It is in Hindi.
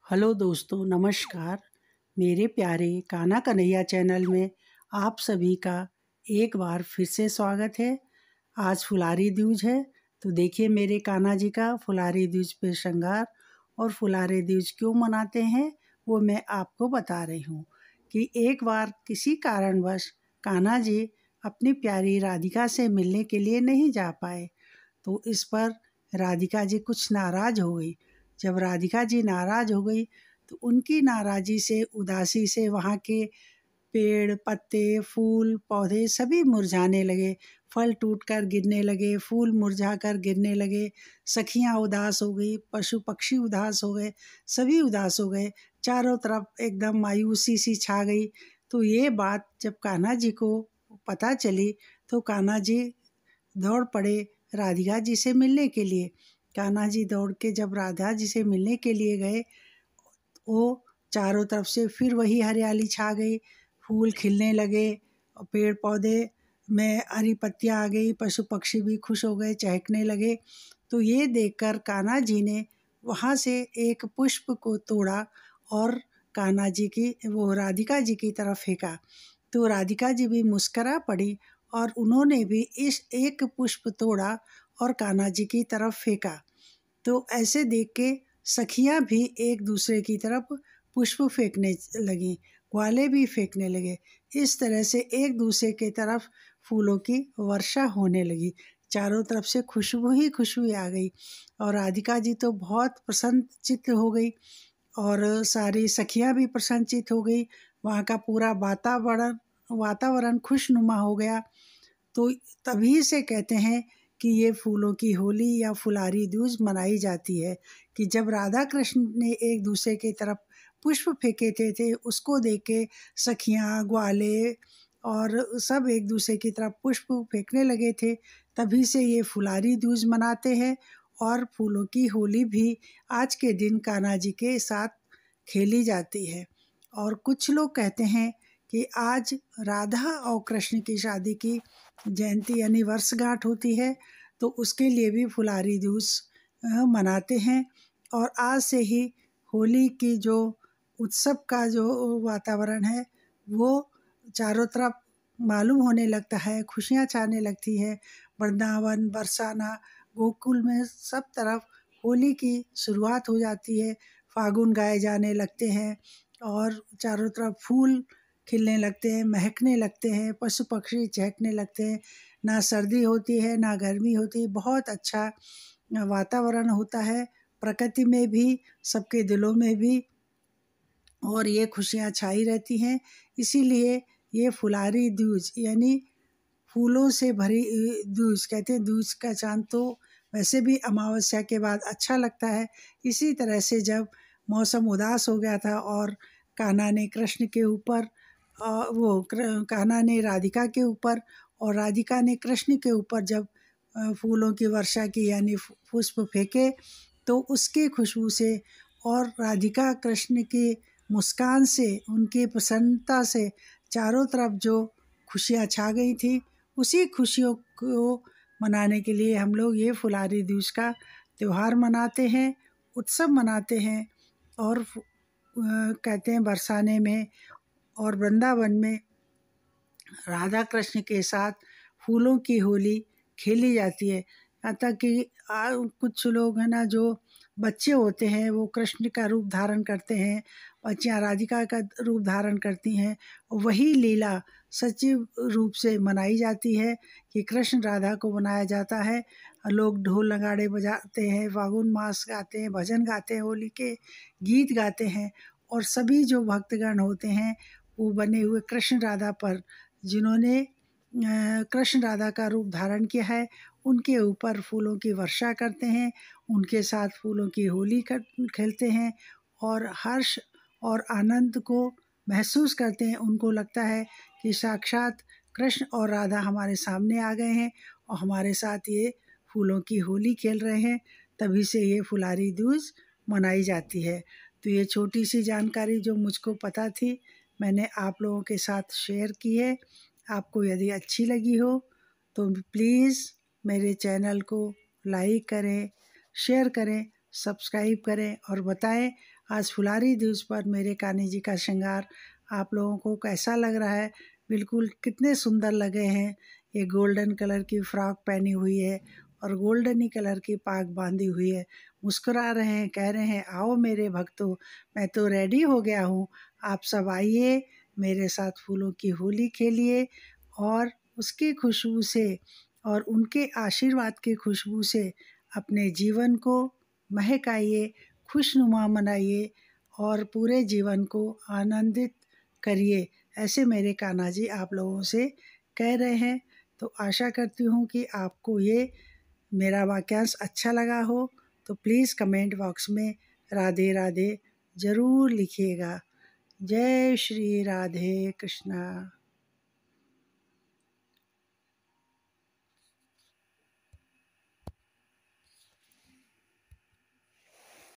हेलो दोस्तों, नमस्कार। मेरे प्यारे कान्हा कन्हैया चैनल में आप सभी का एक बार फिर से स्वागत है। आज फुलारी दूज है, तो देखिए मेरे कान्हा जी का फुलारी दूज पे श्रृंगार। और फुलारी दूज क्यों मनाते हैं वो मैं आपको बता रही हूँ कि एक बार किसी कारणवश कान्हा जी अपनी प्यारी राधिका से मिलने के लिए नहीं जा पाए, तो इस पर राधिका जी कुछ नाराज़ हो गई। जब राधिका जी नाराज़ हो गई तो उनकी नाराज़ी से, उदासी से वहाँ के पेड़, पत्ते, फूल, पौधे सभी मुरझाने लगे। फल टूटकर गिरने लगे, फूल मुरझाकर गिरने लगे। सखियाँ उदास हो गई, पशु पक्षी उदास हो गए, सभी उदास हो गए। चारों तरफ एकदम मायूसी सी छा गई। तो ये बात जब कान्हा जी को पता चली तो कान्हा जी दौड़ पड़े राधिका जी से मिलने के लिए। कान्हा जी दौड़ के जब राधा जी से मिलने के लिए गए, वो चारों तरफ से फिर वही हरियाली छा गई, फूल खिलने लगे और पेड़ पौधे में हरी पत्तियाँ आ गई, पशु पक्षी भी खुश हो गए, चहकने लगे। तो ये देखकर कान्हा जी ने वहाँ से एक पुष्प को तोड़ा और कान्हा जी की वो राधिका जी की तरफ फेंका। तो राधिका जी भी मुस्करा पड़ी और उन्होंने भी इस एक पुष्प तोड़ा और कान्हा जी की तरफ फेंका। तो ऐसे देख के सखियाँ भी एक दूसरे की तरफ पुष्प फेंकने लगीं, ग्वाले भी फेंकने लगे। इस तरह से एक दूसरे की तरफ फूलों की वर्षा होने लगी। चारों तरफ से खुशबू ही खुशबू आ गई और राधिका जी तो बहुत प्रसन्नचित्त हो गई और सारी सखियाँ भी प्रसन्नचित्त हो गई। वहाँ का पूरा वातावरण खुशनुमा हो गया। तो तभी से कहते हैं कि ये फूलों की होली या फुलारी दूज मनाई जाती है कि जब राधा कृष्ण ने एक दूसरे की तरफ पुष्प फेंके थे उसको देख के सखियाँ, ग्वाले और सब एक दूसरे की तरफ पुष्प फेंकने लगे थे। तभी से ये फुलारी दूज मनाते हैं और फूलों की होली भी आज के दिन कान्हा जी के साथ खेली जाती है। और कुछ लोग कहते हैं कि आज राधा और कृष्ण की शादी की जयंती यानी वर्षगांठ होती है, तो उसके लिए भी फुलारी दूज मनाते हैं। और आज से ही होली की जो उत्सव का जो वातावरण है वो चारों तरफ मालूम होने लगता है, खुशियाँ छाने लगती है। वृंदावन, बरसाना, गोकुल में सब तरफ होली की शुरुआत हो जाती है। फागुन गाए जाने लगते हैं और चारों तरफ फूल खिलने लगते हैं, महकने लगते हैं, पशु पक्षी चहकने लगते हैं। ना सर्दी होती है ना गर्मी होती है, बहुत अच्छा वातावरण होता है प्रकृति में भी, सबके दिलों में भी, और ये खुशियाँ छाई रहती हैं। इसीलिए ये फुलारी दूज यानी फूलों से भरी दूज कहते हैं। दूज का चाँद तो वैसे भी अमावस्या के बाद अच्छा लगता है। इसी तरह से जब मौसम उदास हो गया था और कान्हा ने कृष्ण के ऊपर कान्हा ने राधिका के ऊपर और राधिका ने कृष्ण के ऊपर जब फूलों की वर्षा की यानी पुष्प फेंके, तो उसकी खुशबू से और राधिका कृष्ण की मुस्कान से, उनकी प्रसन्नता से चारों तरफ जो खुशियाँ छा गई थी, उसी खुशियों को मनाने के लिए हम लोग ये फुलारी दूज का त्यौहार मनाते हैं, उत्सव मनाते हैं। और कहते हैं बरसाने में और वृंदावन में राधा कृष्ण के साथ फूलों की होली खेली जाती है। यहाँ तक कि कुछ लोग हैं ना, जो बच्चे होते हैं वो कृष्ण का रूप धारण करते हैं, बच्चियाँ राधिका का रूप धारण करती हैं। वही लीला सचिव रूप से मनाई जाती है कि कृष्ण राधा को बनाया जाता है। लोग ढोल नगाड़े बजाते हैं, फागुन मास गाते हैं, भजन गाते हैं, होली के गीत गाते हैं। और सभी जो भक्तगण होते हैं वो बने हुए कृष्ण राधा पर, जिन्होंने कृष्ण राधा का रूप धारण किया है, उनके ऊपर फूलों की वर्षा करते हैं, उनके साथ फूलों की होली खेलते हैं और हर्ष और आनंद को महसूस करते हैं। उनको लगता है कि साक्षात कृष्ण और राधा हमारे सामने आ गए हैं और हमारे साथ ये फूलों की होली खेल रहे हैं। तभी से ये फुलारी दूज मनाई जाती है। तो ये छोटी सी जानकारी जो मुझको पता थी, मैंने आप लोगों के साथ शेयर की है। आपको यदि अच्छी लगी हो तो प्लीज़ मेरे चैनल को लाइक करें, शेयर करें, सब्सक्राइब करें और बताएं आज फुलारी दूज पर मेरे कान्हा जी का श्रृंगार आप लोगों को कैसा लग रहा है। बिल्कुल कितने सुंदर लगे हैं। ये गोल्डन कलर की फ्रॉक पहनी हुई है और गोल्डन ही कलर की पाग बांधी हुई है। मुस्कुरा रहे हैं, कह रहे हैं आओ मेरे भक्तों, मैं तो रेडी हो गया हूँ, आप सब आइए मेरे साथ फूलों की होली खेलिए और उसकी खुशबू से और उनके आशीर्वाद की खुशबू से अपने जीवन को महकाइए, खुशनुमा मनाइए और पूरे जीवन को आनंदित करिए। ऐसे मेरे कान्हा जी आप लोगों से कह रहे हैं। तो आशा करती हूँ कि आपको ये मेरा वाक्यांश अच्छा लगा हो, तो प्लीज़ कमेंट बॉक्स में राधे राधे ज़रूर लिखिएगा। जय श्री राधे कृष्णा।